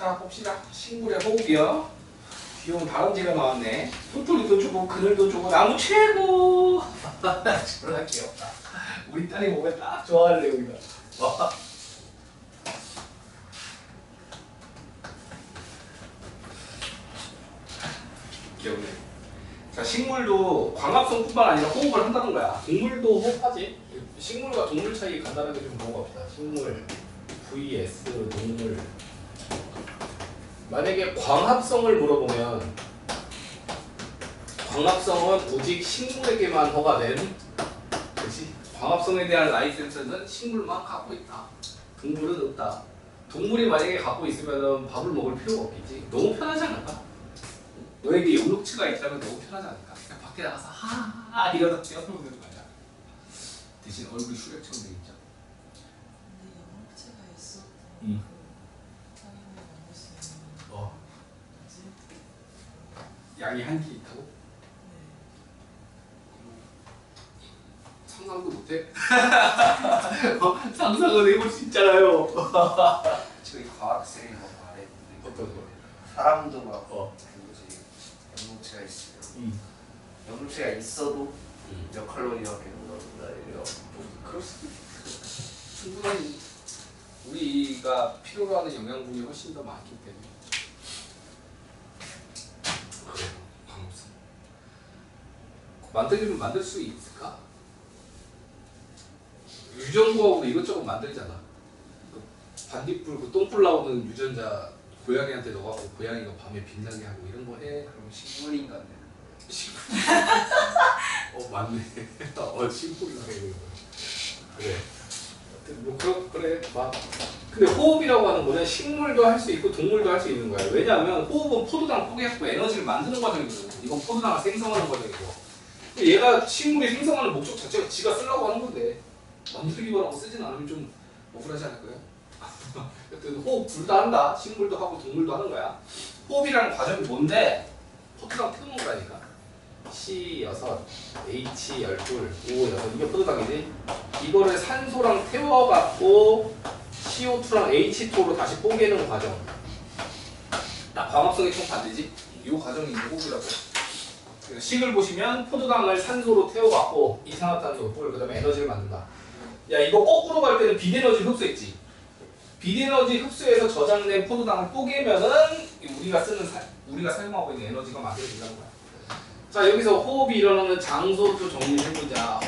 자 봅시다. 식물의 호흡이요. 귀여운 다람쥐가 나왔네. 토토리도 주고 그늘도 주고 나무 최고. 졸라 귀엽다. 우리 딸이 보면 딱 좋아할래 여기가. 와. 귀엽네. 자 식물도 광합성뿐만 아니라 호흡을 한다는 거야. 동물도 호흡하지. 식물과 동물 차이 간단하게 좀 보고 갑시다. 식물 vs 동물. 만약에 광합성을 물어보면 광합성은 오직 식물에게만 허가된, 그렇지? 광합성에 대한 라이센스는 식물만 갖고 있다. 동물은 없다. 동물이 만약에 갖고 있으면 밥을 먹을 필요가 없겠지. 너무 편하지 않을까? 너에게 용록치가 있다면 너무 편하지 않을까? 그냥 밖에 나가서 하하 이러다 뛰어노는 거야. 대신 얼굴이 슈렉처럼 돼 있죠. 근데 영업체가 있어도 응. 그 당연히 먹을 수 있는 거지? 양이 한 개 있다고? 네. 상상도 못해? 상상은 해볼 수 있잖아요. 저희 과학생이 뭐 말해. 어떤 거? 사람도 막 그거지. 영양체가 있으면 영양체가 있어도 몇 칼로리밖에 못 나온다 이래요. 그럴 수도 있어. 충분히 우리가 필요로 하는 영양분이 훨씬 더 많기 때문에. 그래요. 방법상. 만들기면 만들 수 있을까? 유전구하고도 이것저것 만들잖아. 그 반딧불, 그 똥불 나오는 유전자 고양이한테 넣어갖고 고양이가 밤에 빛나게 하고 이런 거 해. 그럼 식물인간데. 맞네. 식물이라고 이거. 그래. 뭐 그래. 막. 근데 호흡이라고 하는 거는 식물도 할 수 있고 동물도 할 수 있는 거야. 왜냐하면 호흡은 포도당 뽀개갖고 에너지를 만드는 과정이거든. 이건 포도당을 생성하는 과정이고. 얘가 식물이 생성하는 목적 자체가 지가 쓰려고 하는 건데 만들기 바라고 쓰진 않으면 좀 억울하지 않을까요? 여튼 호흡 둘 다 한다. 식물도 하고 동물도 하는 거야. 호흡이라는 과정이 뭔데? 포도당 태우는 거라니까. C6, H12, O6 이게 포도당이지. 이거를 산소랑 태워갖고 CO2랑 H2로 다시 뽀개는 과정. 딱 광합성이 좀 반대지. 이 과정이 이제 호흡이라고. 식을 보시면 포도당을 산소로 태워갖고 이산화탄소, 그 다음에 에너지를 만든다. 야 이거 거꾸로 갈 때는 비대에너지 흡수했지. 비대에너지 흡수해서 저장된 포도당을 뽀개면은 우리가 사용하고 있는 에너지가 만들어진다는 거야. 자 여기서 호흡이 일어나는 장소도 정리해보자.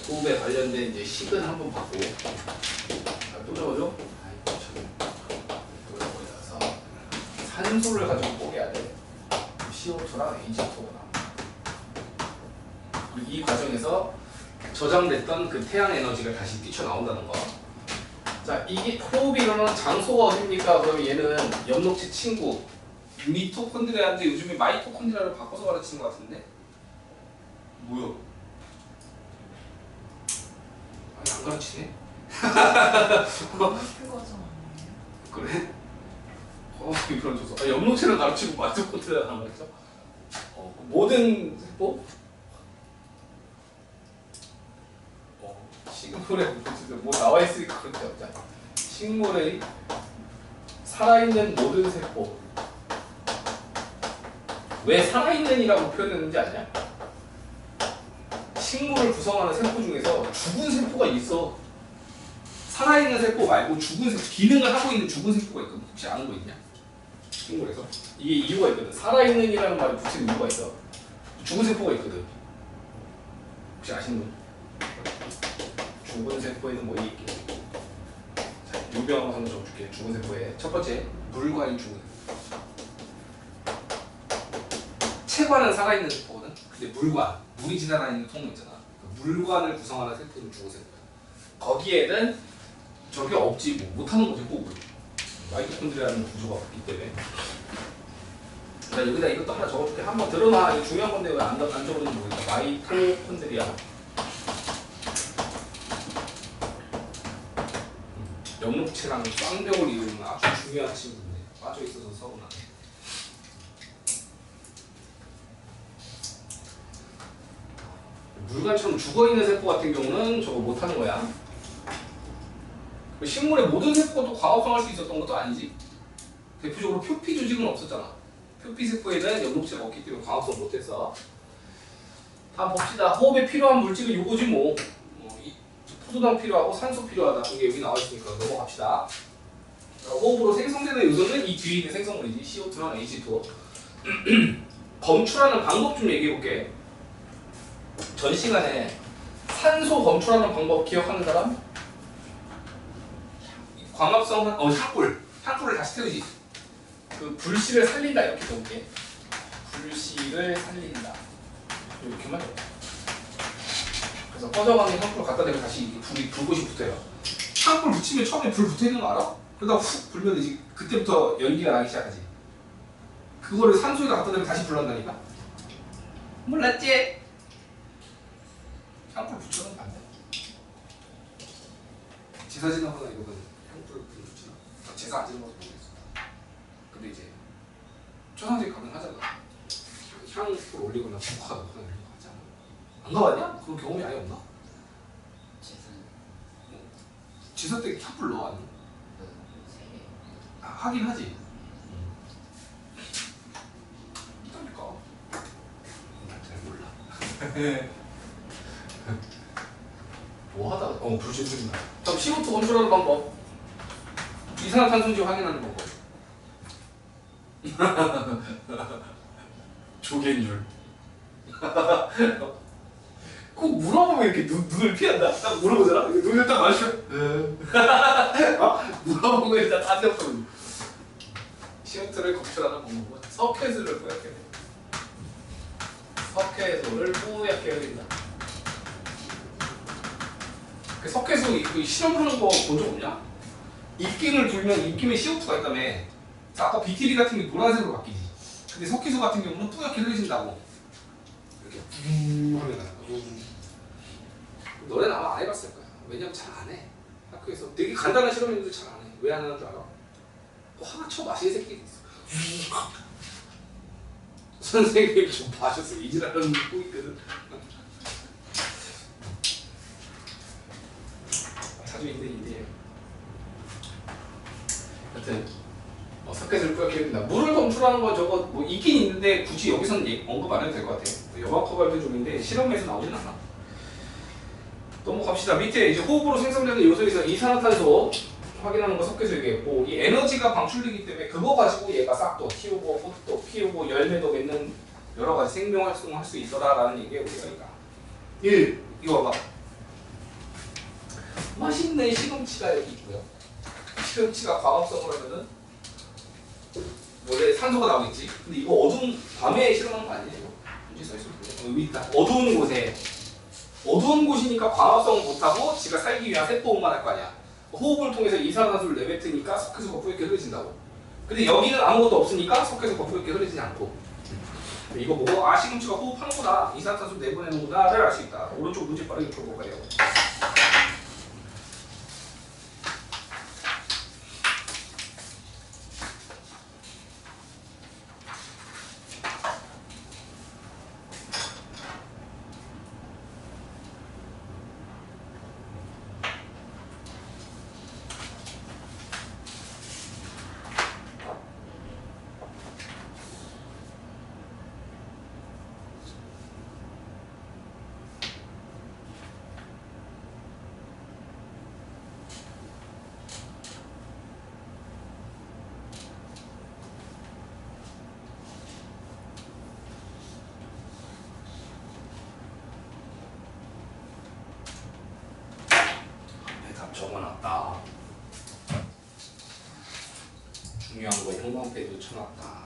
호흡에 관련된 이제 식은 한번 봤고. 자, 또 적어줘. 여기다서 산소를 가지고 뽀개야 돼. CO2랑 H2가 이 과정에서 저장됐던 그 태양 에너지가 다시 뛰쳐나온다는 거. 자 이게 호흡이 일어나는 장소가 어딥니까? 그럼 얘는 엽록체 친구 미토콘드리아인데 요즘에 마이토콘드리아를 바꿔서 가르치는 것 같은데? 뭐야? 아니 안 가르치네? 학교 과정 아니에요? 그래? 이런 줘서 엽록체를 가르치고 마이토콘드리아를 안 가르쳐? 모든 세포? 식물에 뭐 나와 있으니까 그렇게 없자. 식물의 살아있는 모든 세포. 왜 살아있는이라고 표현했는지 아냐? 식물을 구성하는 세포 중에서 죽은 세포가 있어. 살아있는 세포 말고 죽은 세포, 기능을 하고 있는 죽은 세포가 있거든. 혹시 아는 거 있냐? 식물에서. 이게 이유가 있거든. 살아있는이라는 말을 붙이는 이유가 있어. 죽은 세포가 있거든. 혹시 아시는 분? 죽은 세포에는 뭐 있게? 자, 요병 한번 적어줄게. 죽은 세포에 첫 번째 물과의 죽은 세포. 체관은 살아있는 세포거든. 근데 물이 지나다니는 통로 있잖아. 그 물관을 구성하는 세포는 죽은 세포야. 거기에는 저게 없지 뭐 못하는 거지 호흡을. 마이토콘드리아라는 구조가 없기 때문에. 자 여기다 이것도 하나 적어줄게. 한번 들어놔. 이거 중요한 건데 왜 안 적어놓는지 모르겠다. 마이토콘드리아. 엽록체랑 쌍벽을 이루는 아주 중요한 친구인데 빠져있어서 서운하네. 물관처럼 죽어있는 세포 같은 경우는 저거 못하는 거야. 식물의 모든 세포도 광합성할 수 있었던 것도 아니지. 대표적으로 표피 조직은 없었잖아. 표피 세포에는 연록체가 없기 때문에 광합성 못했어. 다음 봅시다. 호흡에 필요한 물질은 요거지 뭐. 포도당 필요하고 산소 필요하다. 이게 여기 나와 있으니까 넘어갑시다. 호흡으로 생성되는 요소는 이 뒤에 있는 생성물이지. CO2랑 H2O. 검출하는 방법 좀 얘기해 볼게. 전 시간에 산소 검출하는 방법 기억하는 사람? 광합성 향불을 다시 태우지. 그 불씨를 살린다 이렇게 볼게. 불씨를 살린다. 이렇게만 해. 그래서 꺼져가는 향불을 갖다 대고 다시 불꽃이 붙어요. 향불 붙이면 처음에 불 붙어 있는 거 알아? 그러다 훅 불면 이제 그때부터 연기가 나기 시작하지. 그거를 산소에다 갖다 대면 다시 불난다니까? 몰랐지? 향불 붙여놓으면 안 돼. 제사 지나거나 이거는 향불 붙이나? 제사 안 지나봐서 모르겠어. 근데 이제 초상집 가능하잖아. 향불 올리거나 국화가 넣거나 이런 거 하지 않아? 안 가봤냐? 그런 경험이 아예 없나? 제사 때 향불 넣어 안 넣어? 하긴 하지. 그러니까 잘 몰라. 뭐 하다가 불씨 들린다. 그럼 CO2 검출하는 방법. 이산화탄소인지 확인하는 방법. 조개인 줄. 꼭 물어보면 이렇게 눈을 피한다. 딱 물어보잖아. 눈을 딱 마주쳐. 물어보면 일단 딴 데부터 CO2를 검출하는 방법은 석회수를 뿌옇게 해야 돼. 석회수를 뿌옇게 해야 된다. 그 석회수 실험하는 거 본 적 없냐? 입김을 불면 입김에 CO2가 있다며. 아까 BTB 같은 게 노란색으로 바뀌지. 근데 석회수 같은 경우는 뿌옇게 흐려진다고. 이렇게 하면 너네는 아마 안 해봤을 거야. 왜냐면 잘 안 해. 학교에서 되게 간단한 실험인데도 잘 안 해. 왜 안 하는 줄 알아? 화가 쳐 마시는 새끼들이 있어. 선생님이 좀 봐줬어. 이지라는 거 있거든. 자주 있는 일이에요. 하여튼 석회수를 뿌옇게 해야 된다. 물을 검출하는 건 저거 뭐 있긴 있는데 굳이 여기서는 언급 안 해도 될 것 같아. 여박커발도 좀인데 실험에서 나오진 않아. 넘어갑시다. 밑에 이제 호흡으로 생성되는 요소에서 이산화탄소 확인하는 거 석회수 얘기했고, 이 에너지가 방출되기 때문에 그거 가지고 얘가 싹도 키우고 꽃도 피우고 열매도 맺는 여러 가지 생명 활동을 할 수 있더라라는 얘기에 우리가 1. 이거 봐봐. 맛있는 시금치가 여기 있고요. 시금치가 광합성을 하면은 원래 산소가 나오겠지. 근데 이거 어두운 밤에 실험하는 거 아니에요? 문제 써있을 거예요. 여기 있다. 어두운 곳에. 어두운 곳이니까 광합성을 못하고 지가 살기 위한 세포만 할 거 아니야. 호흡을 통해서 이산화탄소를 내뱉으니까 석회수가 뿌옇게 흐려진다고. 근데 여기는 아무것도 없으니까 석회수가 뿌옇게 흐르지 않고. 이거 보고 시금치가 호흡하는구나, 이산화탄소 내보내는구나를 알 수 있다. 오른쪽 문제 빠르게 풀어볼까요? 적어놨다. 중요한 거 형광펜도 쳐놨다.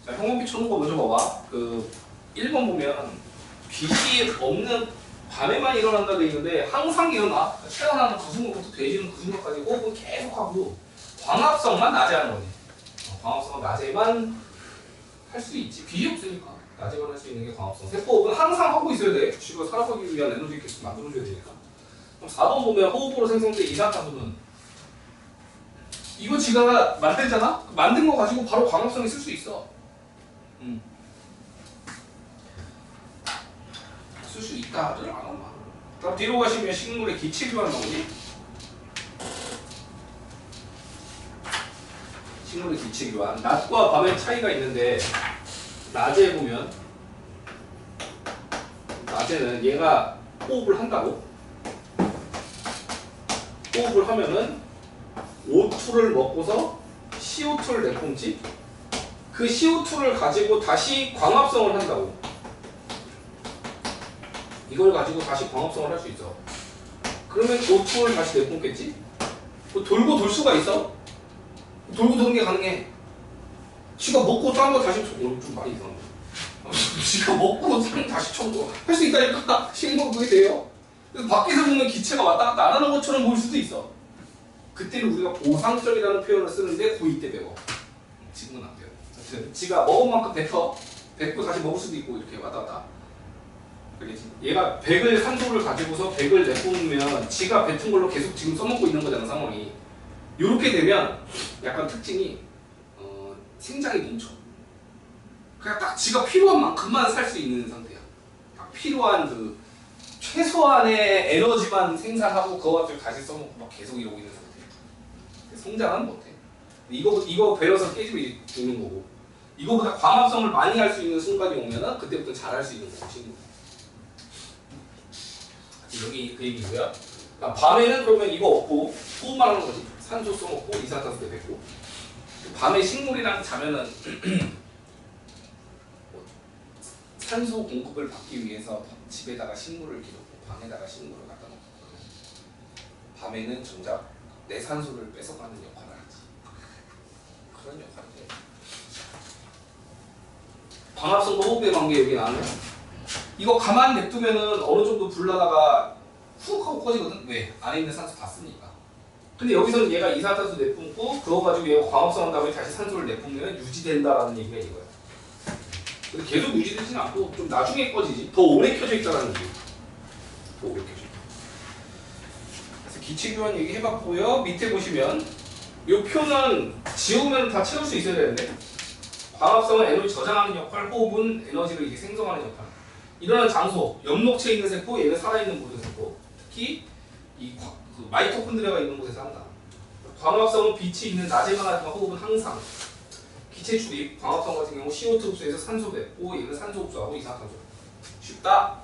자, 형광펜 쳐놓은 거 먼저 봐봐. 그 1번 보면 빛이 없는 밤에만 일어난다 돼 있는데 항상 일어나. 태어나는 그 순간부터 돼지는 그 순간까지 호흡은 계속하고 광합성만 낮에 하는 거지. 광합성은 낮에만 할 수 있지. 빛이 없으니까 낮에만 할 수 있는 게 광합성. 세포호흡은 항상 하고 있어야 돼. 지구가 살아가기 위한 에너지 계속 만들어줘야 되니까. 그럼 4번 보면 호흡으로 생성된 이산화탄소는 이거 지가 만들잖아? 만든 거 가지고 바로 광합성에 쓸 수 있어. 쓸 수 있다 하더라 안 하나. 그럼 뒤로 가시면 식물의 기체 교환 나오지? 식물의 기체 교환. 낮과 밤의 차이가 있는데 낮에 보면 낮에는 얘가 호흡을 한다고? 호흡을 하면은 O2를 먹고서 CO2를 내뿜지? 그 CO2를 가지고 다시 광합성을 한다고. 이걸 가지고 다시 광합성을 할 수 있어. 그러면 O2를 다시 내뿜겠지? 돌고 돌 수가 있어? 돌고 도는 게 가능해. 지가 먹고 딴 거 다시 좀 많이 이상한데. 지가 먹고 딴 거 다시 청구 할 수 있다니까. 식물 그게 돼요. 그래서 밖에서 보면 기체가 왔다 갔다 안 하는 것처럼 보일 수도 있어. 그때는 우리가 보상적이라는 표현을 쓰는데 고2 때 배워. 지금은 안 배워. 하여튼 지가 먹은 만큼 뱉고 다시 먹을 수도 있고 이렇게 왔다 갔다. 알겠지? 얘가 100을 산소를 가지고서 100을 내뿜으면 지가 뱉은 걸로 계속 지금 써먹고 있는 거잖아 상황이. 이렇게 되면 약간 특징이 생장이 멈춰. 그냥 딱 지가 필요한 만큼만 살 수 있는 상태야. 딱 필요한 그 최소한의 에너지만 생산하고 그거 가지고 다시 써먹고 막 계속 이러고 있는 상태야. 성장은 못해. 이거 배려서 깨지면 죽는 거고. 이거보다 광합성을 많이 할 수 있는 순간이 오면은 그때부터 잘할 수 있는 거고 친구. 여기 그 얘기고요. 밤에는 그러면 이거 없고 호흡만 하는 거지. 산소 써먹고 이산화탄소 내뱉고. 밤에 식물이랑 자면은 산소 공급을 받기 위해서 집에다가 식물을 기르고 방에다가 식물을 갖다 놓고 밤에는 정작 내 산소를 뺏어가는 역할을 하지. 그런 역할을 해. 광합성과 호흡의 관계 여기 나오네. 이거 가만히 냅두면은 어느 정도 불나다가 훅 하고 꺼지거든. 왜? 안에 있는 산소 다 쓰니까. 근데 여기서는 얘가 이산화탄소 내뿜고 그거 가지고 얘가 광합성한 다음에 다시 산소를 내뿜으면 유지된다라는 얘기가 이거야. 근데 계속 유지되지는 않고 좀 나중에 꺼지지. 더 오래 켜져 있다는 얘기. 더 오래 켜져 있다. 그래서 기체교환 얘기 해봤고요. 밑에 보시면 이 표는 지우면 다 채울 수 있어야 되는데 광합성은 에너지 저장하는 역할, 호흡은 에너지를 이렇게 생성하는 역할. 일어나는 장소, 연목체에 있는 세포, 얘는 살아있는 모든 세포. 특히 이 마이토콘드리아가 있는 곳에서 한다. 광합성은 빛이 있는 낮에만 하지만 호흡은 항상. 기체 출입, 광합성 같은 경우 CO2 흡수에서 산소 뱉고 얘는 산소 흡수하고 이산화탄소. 쉽다.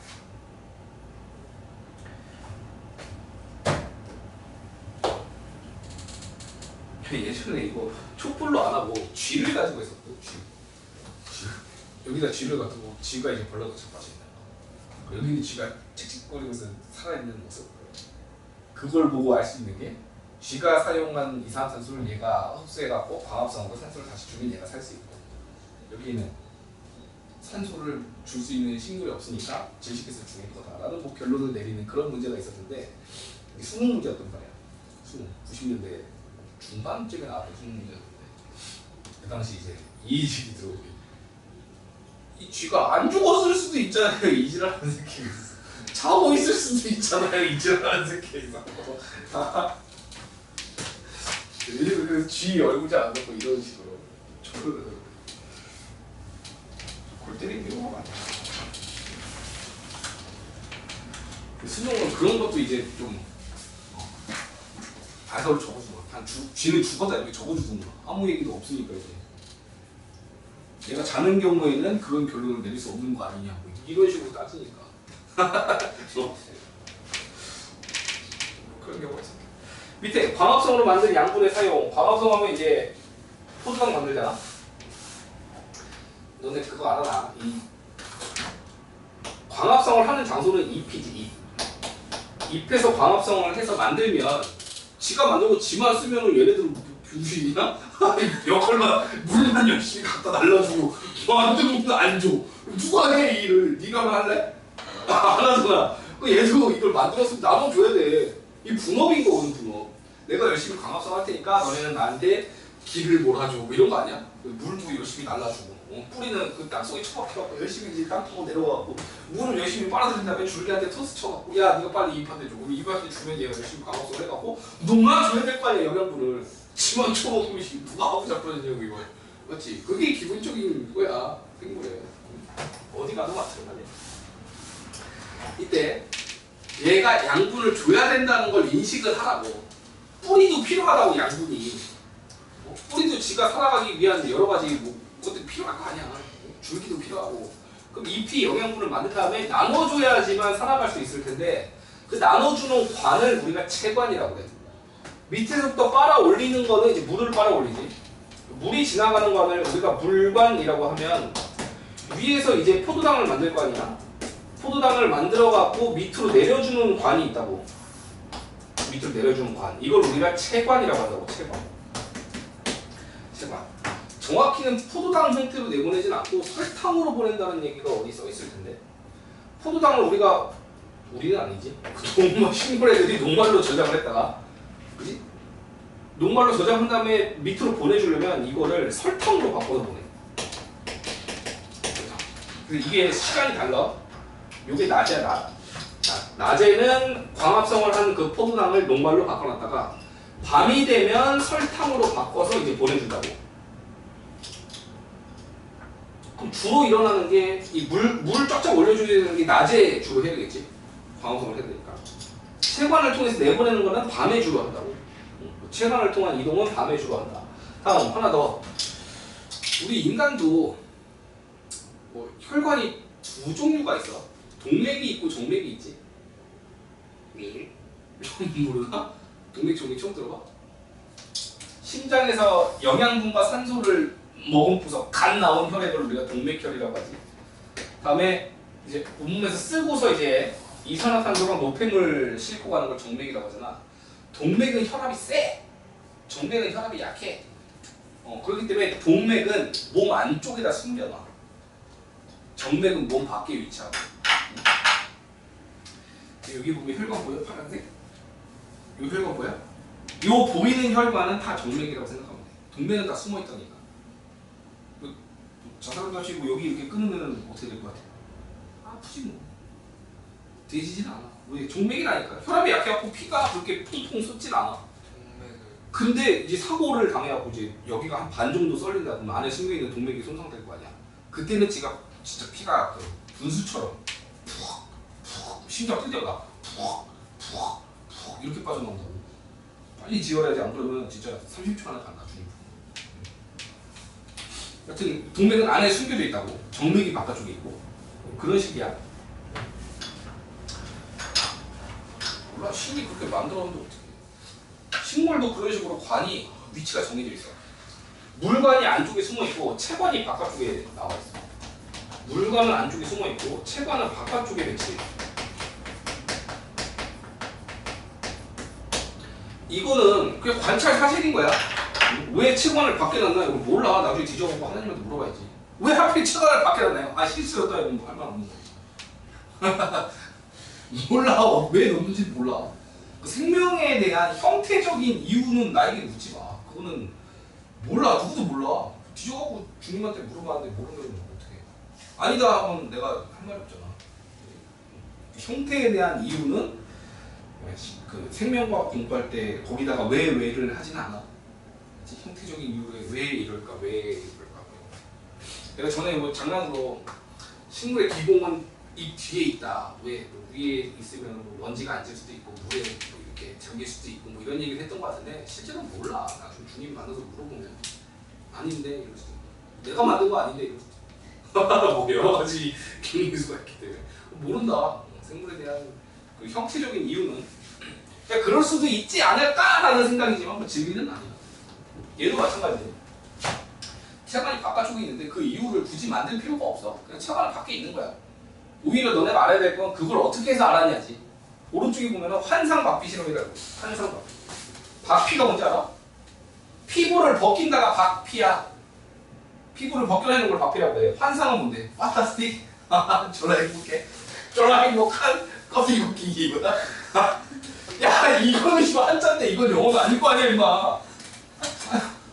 예전에 이거 촛불로 안 하고 쥐를 가지고 했었거든. 쥐. 여기다 쥐를 갖고 쥐가 이제 벌러서 자빠져 있는 거. 여기는 쥐가 칙칙거리면서 살아있는 모습. 그걸 보고 알 수 있는 게 쥐가 사용한 이산화탄소를 얘가 흡수해갖고 광합성으로 산소를 다시 주면 얘가 살 수 있고, 여기는 산소를 줄 수 있는 식물이 없으니까 질식해서 죽일 거다라는 뭐 결론을 내리는 그런 문제가 있었는데 수능 문제였단 말이야. 수능 90년대 중반쯤에 나왔던 수능 문제였는데 그 당시 이제 이의식이 들어오게 이 쥐가 안 죽었을 수도 있잖아요. 이지라는 새끼가 있어. 자고 있을 수도 있잖아요. 이지라는 새끼가 있어. 그래서 쥐 얼굴 잘 안 잡고 이런 식으로 저를 골 때리는 경우가 많아요. 수능은 그런 것도 이제 좀 알서를 적어주는 거야. 쥐는 죽었다 이렇게 적어주는 거야. 아무 얘기도 없으니까 이제 얘가 자는 경우에는 그런 결론을 내릴 수 없는 거 아니냐고 이런 식으로 따지니까 그런 경우가 있습니다. 밑에 광합성으로 만든 양분의 사용. 광합성하면 이제 포도당 만들잖아. 너네 그거 알아나? 이 광합성을 하는 장소는 잎이지. 잎에서 광합성을 해서 만들면 지가 만들고 지만 쓰면은 얘네들은 병신이나? 역할만 물만 열심히 갖다 날라주고 만드는 것도 안 줘. 누가 해 이 일을? 네가만 할래? 안 하잖아. 그 얘도 이걸 만들었으면 나도 줘야 돼. 이 분업인 거거든 분업. 내가 열심히 광합성 할 테니까 너네는 나한테 길을 몰아줘 뭐 이런 거 아니야? 물도 열심히 날라주고 뿌리는 그 땅속에 처박혀갖고 열심히 이제 땅 타고 내려가고 물을 열심히 빨아들인 다음에 줄기한테 토스 쳐갖고 야 네가 빨리 잎한테 줘. 그럼 잎한테 주면 얘가 열심히 광합성을 해갖고 농만 줘야 될 거 아니야 영양분을. 지만 쳐먹으면 누가 하고 자빠지냐고 이거. 맞지? 그게 기본적인 거야 생물에. 어디 가도 마찬가지야. 이때 얘가 양분을 줘야 된다는 걸 인식을 하라고. 뿌리도 필요하다고 양분이. 뿌리도 지가 살아가기 위한 여러 가지 것들이 필요할 거 아니야. 줄기도 필요하고. 그럼 잎이 영양분을 만든 다음에 나눠줘야지만 살아갈 수 있을 텐데 그 나눠주는 관을 우리가 채관이라고 해. 밑에서부터 빨아 올리는 거는 이제 물을 빨아 올리지. 물이 지나가는 관을 우리가 물관이라고 하면 위에서 이제 포도당을 만들 거 아니야. 포도당을 만들어 갖고 밑으로 내려주는 관이 있다고. 밑으로 내려주는 관. 이걸 우리가 채관이라고 한다고. 채관. 채관. 정확히는 포도당 형태로 내보내진 않고 설탕으로 보낸다는 얘기가 어디 써 있을 텐데. 포도당을 우리는 아니지. 동물 식물 애들이 녹말로 저장을 했다가, 그지? 녹말로 저장한 다음에 밑으로 보내주려면 이거를 설탕으로 바꿔서 보내. 그래서 이게 시간이 달라. 요게 낮이야, 낮. 낮에는 광합성을 한 그 포도당을 녹말로 바꿔놨다가 밤이 되면 설탕으로 바꿔서 이제 보내준다고. 그럼 주로 일어나는 게 이 물을 쫙쫙 올려줘야 되는 게 낮에 주로 해야 되겠지. 광합성을 해야 되니까. 채관을 통해서 내보내는 거는 밤에 주로 한다고. 채관을 통한 이동은 밤에 주로 한다. 다음 하나 더. 우리 인간도 뭐 혈관이 두 종류가 있어. 동맥이 있고 정맥이 있지. 모르나? 동맥 정맥 처음 들어봐? 심장에서 영양분과 산소를 머금고서 간 나온 혈액을 우리가 동맥혈이라고 하지. 다음에 이제 온몸에서 쓰고서 이제 이산화탄소랑 노폐물 싣고 가는 걸 정맥이라고 하잖아. 동맥은 혈압이 세. 정맥은 혈압이 약해. 그렇기 때문에 동맥은 몸 안쪽에다 숨겨놔. 정맥은 몸 밖에 위치하고. 여기 보면 혈관 보여? 파란색? 이 혈관 보여? 요 보이는 혈관은 다 정맥이라고 생각하면 돼. 동맥은 다 숨어 있다니까. 자살같이 뭐 여기 이렇게 끊으면 어떻게 될 것 같아? 아프지 뭐. 되지진 않아. 왜? 정맥이라니까. 혈압이 약해갖고 피가 그렇게 퐁퐁 솟진 않아. 근데 이제 사고를 당해갖고 이제 여기가 한 반 정도 썰린다 그러면 안에 숨겨 있는 동맥이 손상될 거 아니야. 그때는 지가 진짜 피가 그 분수처럼 푹 심장 뛸 때가 푹 이렇게 빠져나온다고. 빨리 지혈해야지. 안 그러면 진짜 30초 안에 간다. 여튼 동맥은 안에 숨겨져 있다고. 정맥이 바깥쪽에 있고. 그런 식이야. 몰라, 신이 그렇게 만들었는데 어떡해. 식물도 그런 식으로 관이 위치가 정해져 있어. 물관이 안쪽에 숨어 있고 채관이 바깥쪽에 나와 있어. 물관은 안쪽에 숨어 있고 채관은 바깥쪽에 배치돼 있어. 이거는 그냥 관찰 사실인 거야. 왜 채관을 밖에 놨나? 이거 몰라. 나중에 뒤져보고 하나님한테 물어봐야지. 왜 하필 채관을 밖에 놨나요? 아, 실수였다. 이러면 뭐 할 말 없는 거야. 몰라. 왜 넣는지 몰라. 그 생명에 대한 형태적인 이유는 나에게 묻지 마. 그거는 몰라. 누구도 몰라. 뒤져갖고 주님한테 물어봤는데 모르면 어떡해. 아니다 하면 내가 할 말이 없잖아. 형태에 대한 이유는 그 생명과학 공부할 때 거기다가 왜를 하진 않아. 형태적인 이유에 왜 이럴까 내가 전에 뭐 장난으로 식물의 기공은 이 뒤에 있다. 왜 위에 있으면 뭐 먼지가 앉을 수도 있고 물에 뭐 이렇게 잠길 수도 있고 뭐 이런 얘기를 했던 것 같은데 실제로 몰라. 나중에 주님 만나서 물어보면 아닌데 이럴 수도 있고 내가 만든 거 아닌데 이럴 수도 있고 뭐 여러 가지 기능수가 있기 때문에 모른다. 생물에 대한 그 형태적인 이유는 그러니까 그럴 수도 있지 않을까라는 생각이지만 뭐 진리는 아니야. 얘도 마찬가지예요. 채관이 바깥쪽에 있는데 그 이유를 굳이 만들 필요가 없어. 그냥 채관은 밖에 있는 거야. 오히려 너네가 알아야 될 건 그걸 어떻게 해서 알았냐지. 오른쪽에 보면 환상 박피 실험이라고. 환상 박피. 박피가 뭔지 알아? 피부를 벗긴다가 박피야. 피부를 벗겨내는 걸 박피라고 해. 환상은 뭔데? 판타스틱? 졸라 행복해. 졸라 행복한 껍데기 벗기기보다. 야, 이거는 한자인데 이건 영어가 아닐 거 아니야 임마.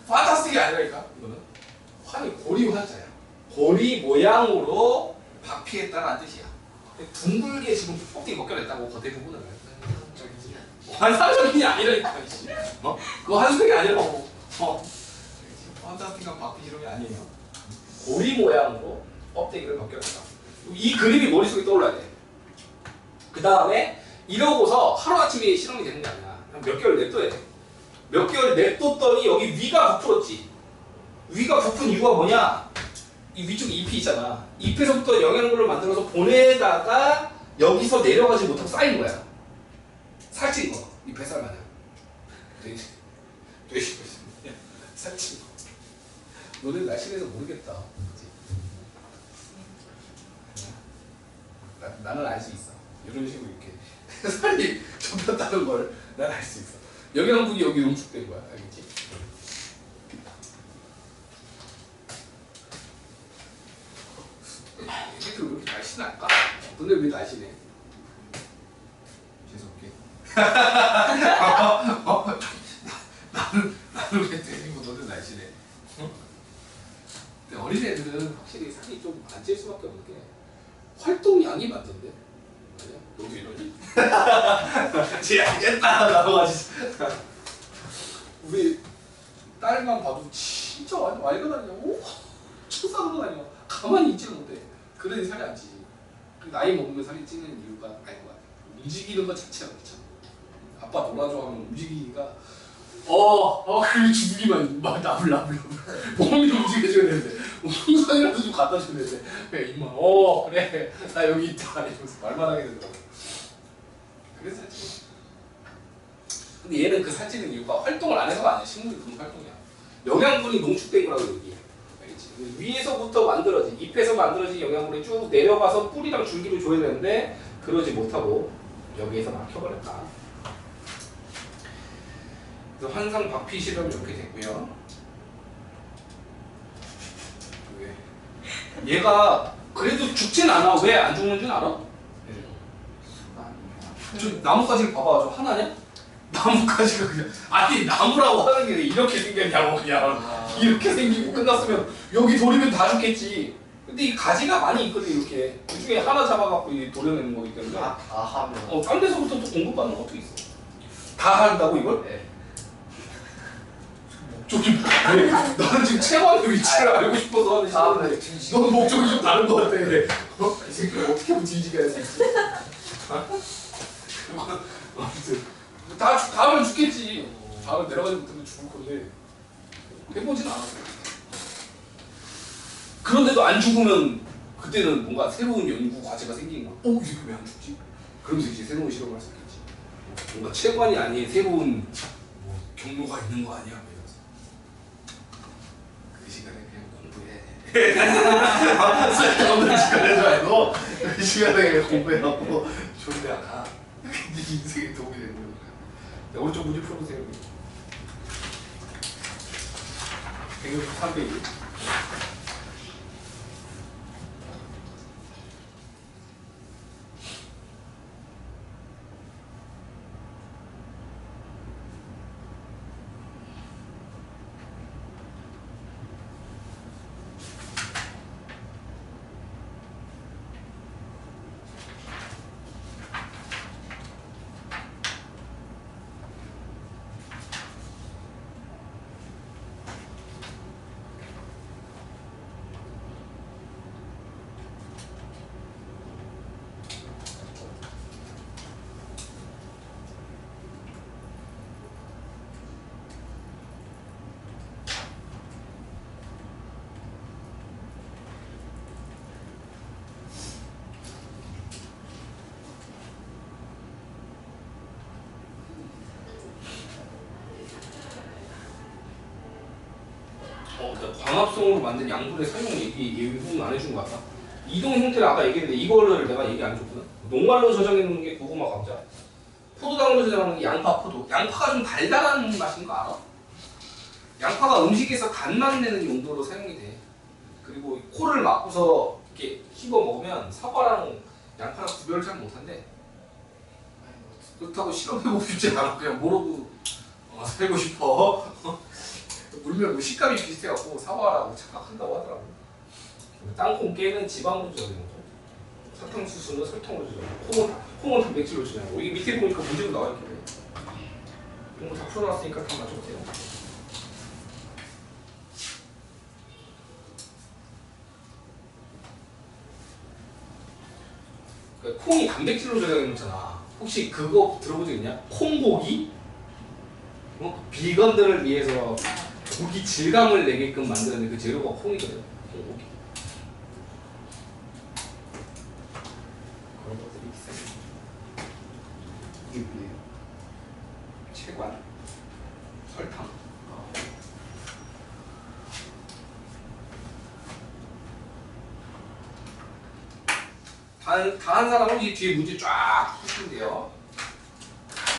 판타스틱이 아니라니까. 이거는 환이 고리 환자야. 고리 모양으로 박피했다는 뜻이야. 둥글게 지금 껍데기 벗겨냈다고 겉에 부분을. 환상적인이 아니라니까. 그거 환상이 아니라고. 판타스틱한 바퀴 실험이 아니에요. 고리 모양으로 껍데기를 벗겨냈다. 이 그림이 머릿속에 떠올라야 돼. 그 다음에 이러고서 하루아침에 실험이 되는 게 아니야. 몇 개월 냅둬야 돼. 몇 개월 냅뒀더니 여기 위가 부풀었지. 위가 부푼 이유가 뭐냐? 이 위쪽에 잎이 있잖아. 잎에서부터 영양분을 만들어서 보내다가 여기서 내려가지 못하고 쌓인 거야. 살찐 거. 이 뱃살 마냥. 되게 살찐 거. 너네 날씬해서 모르겠다. 그치? 나는 알 수 있어. 이런 식으로 이렇게 살이 접혔다는 걸 난 알 수 있어. 영양분이 여기 농축된 거야. 알겠지? 얘들 왜 이렇게 날씬할까? 너네 왜 날씬해? 재수없게. 나는 왜 때리고 너는 날씬해? 근데 어린애들은 확실히 살이 좀 안 찔 수밖에 없는 게 활동량이 많던데? 아니야? 너도 이러니? 쟤 알겠다 나와가지고 우리 딸만 봐도 진짜 완전 왈가 다녀. 초사로 다녀. 가만히 있지를 못해. 그러니 살이 안 찌지. 나이 먹으면 살이 찌는 이유가 알 것 같아. 움직이는 것 자체가 그렇잖아. 아빠 놀아줘 하면 움직이기가 그리고 주기만 막 나불나불 몸이 움직여줘야 되는데 풍선이라도 좀 갖다 줘야 되는데 그래 임마 그래 나 여기 있다 이러면서 말만 하게 되더라고. 그래서 살찌. 근데 얘는 그 살찌는 이유가 활동을 안 해서가 아니야. 식물이 그런 활동이야. 영양분이 농축된 거라고 여기. 알겠지? 위에서부터 만들어진 잎에서 만들어진 영양분이 쭉 내려가서 뿌리랑 줄기를 줘야 되는데 그러지 못하고 여기에서 막혀버렸다. 그래서 환상 박피 실험 이렇게 됐고요. 왜? 얘가 그래도 죽진 않아. 왜 안 죽는 줄 알아? 저 나뭇가지를 봐봐. 저 하나냐? 나뭇가지가 그냥 아니 나무라고 하는 게 이렇게 생겼냐고 그냥 이렇게 생기고 끝났으면 여기 돌이면 다 죽겠지. 근데 이 가지가 많이 있거든 이렇게. 그 중에 하나 잡아갖고 도려내는 거기 때문에 다 하면 딴 데서부터 또 공급받는 것도 있어. 다 한다고 이걸? 네. 목적이 왜? 너는 지금 채광의 위치를 알고 싶어서 하는 다음에 시간인데 넌 목적이 좀 다른 것 같아. 이 새끼를 어떻게 하면 뒤지게 할 수 있지? 아무튼 다 하면 죽겠지. 다음에 내려가지 못하면 죽을 건데 해보진 않았어. 그런데도 안 죽으면 그때는 뭔가 새로운 연구 과제가 생긴 거야. 이 새끼 왜 안 죽지? 그러면서 이제 새로운 실험을 할 수 있겠지. 뭔가 채관이 아닌 새로운 경로가 있는 거 아니야? 이러면서 그 시간에 그냥 공부해. 쓸데없는 시간에 말고 그 시간에 그냥 공부해갖고 좋은 데 가. 네 인생에 도움이 되는 거야. 오른쪽 문제 풀어보세요. 163페이지. 그러니까 광합성으로 만든 양분의 사용 얘기 부분 안 해준 것 같다. 이동 형태를 아까 얘기했는데 이거를 내가 얘기 안 해줬거든. 녹말로 저장해 놓은 게 고구마 감자. 포도당으로 저장하는 게 양파 포도. 양파가 좀 달달한 맛인 거 알아? 양파가 음식에서 단맛 내는 용도로 사용이 돼. 그리고 코를 막고서 이렇게 씹어 먹으면 사과랑 양파랑 구별을 잘 못한대. 그렇다고 실험해보고 싶지 않아. 그냥 모르고 살고 싶어. 물면 뭐 식감이 비슷해갖고 사과라고 착각한다고 하더라고. 땅콩 깨는 지방으로 저장하는 거죠. 사탕수수는 설탕으로 저장하고 콩은 단백질로 저장하고. 이게 밑에 보니까 문제도 나와 있겠네. 이런 거 다 풀어놨으니까 다 맞춰보세요. 콩이 단백질로 저장해 놓잖아. 혹시 그거 들어본 적 있냐? 콩고기? 비건들을 위해서 고기 질감을 내게끔 만드는 그 재료가 콩이거든. 콩고기. 그런 것들이 있어요. 이게 뭐예요? 채관, 설탕. 다 한 사람 혹시 뒤에 문제 쫙 푸시면 돼요.